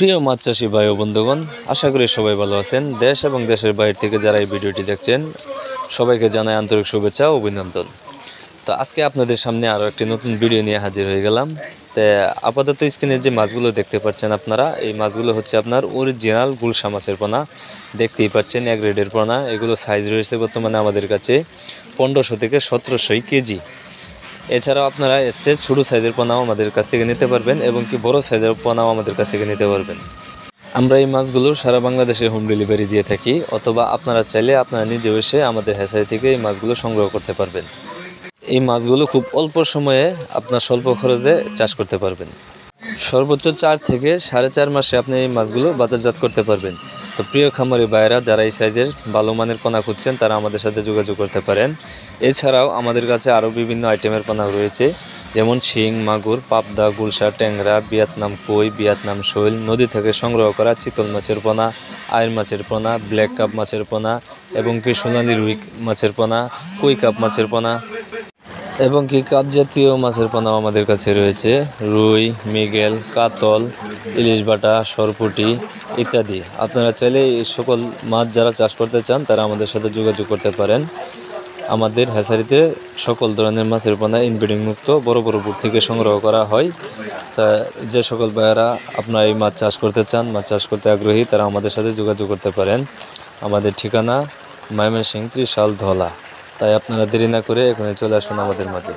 প্রিয় মাছ চাষী ভাই ও বন্ধুগণ, আশা করি সবাই ভালো আছেন। দেশ এবং দেশের বাইরে থেকে যারা এই ভিডিওটি দেখছেন সবাইকে জানাই আন্তরিক শুভেচ্ছা ও অভিনন্দন। তো আজকে আপনাদের সামনে আরও একটি নতুন ভিডিও নিয়ে হাজির হয়ে গেলাম। তো আপাতত স্ক্রিনে যে মাছগুলো দেখতে পাচ্ছেন আপনারা, এই মাছগুলো হচ্ছে আপনার অরিজিনাল গুলশা মাছের পোনা। দেখতেই পাচ্ছেন এক গ্রেডের পোনা। এগুলো সাইজ রয়েছে বর্তমানে আমাদের কাছে 1500 থেকে 1700 কেজি। এছাড়াও আপনারা এতে ছোটো সাইজের পোনাও আমাদের কাছ থেকে নিতে পারবেন এবং কি বড় সাইজের পোনাও আমাদের কাছ থেকে নিতে পারবেন। আমরা এই মাছগুলো সারা বাংলাদেশে হোম ডেলিভারি দিয়ে থাকি, অথবা আপনারা চাইলে আপনারা নিজেও এসে আমাদের হ্যাচারি থেকে এই মাছগুলো সংগ্রহ করতে পারবেন। এই মাছগুলো খুব অল্প সময়ে আপনার স্বল্প খরচে চাষ করতে পারবেন। সর্বোচ্চ 4 থেকে 4.5 মাসে আপনি এই মাছগুলো বাজারজাত করতে পারবেন। তো প্রিয় খামারি ভাইয়েরা, যারা এই সাইজের ভালো মানের পোনা খুঁজছেন তারা আমাদের সাথে যোগাযোগ করতে পারেন। এছাড়াও আমাদের কাছে আরও বিভিন্ন আইটেমের পোনা রয়েছে, যেমন শিং, মাগুর, পাবদা, গুলশা, ট্যাংরা, ভিয়েতনাম কই, ভিয়েতনাম শৈল, নদী থেকে সংগ্রহ করা চিতল মাছের পোনা, আইর মাছের পোনা, ব্ল্যাক কাপ মাছের পোনা এবং কি সোনালি রুই মাছের পোনা, কই কাপ মাছের পোনা এবং কি কাপ জাতীয় মাছের পোনাও আমাদের কাছে রয়েছে। রুই, মৃগেল, কাতল, ইলিশ বাটা, সরপুঁটি ইত্যাদি। আপনারা চাইলে এই সকল মাছ যারা চাষ করতে চান তারা আমাদের সাথে যোগাযোগ করতে পারেন। আমাদের হ্যাচারিতে সকল ধরনের মাছের পোনা ইনব্রিডিং মুক্ত বড় বড় বুট থেকে সংগ্রহ করা হয়। তা যে সকল ভাইয়েরা আপনারা এই মাছ চাষ করতে চান, মাছ চাষ করতে আগ্রহী, তারা আমাদের সাথে যোগাযোগ করতে পারেন। আমাদের ঠিকানা ময়মনসিংহ ত্রিশাল ধলা। তাই আপনারা দেরি না করে এখানে চলে আসুন আমাদের মাঝে।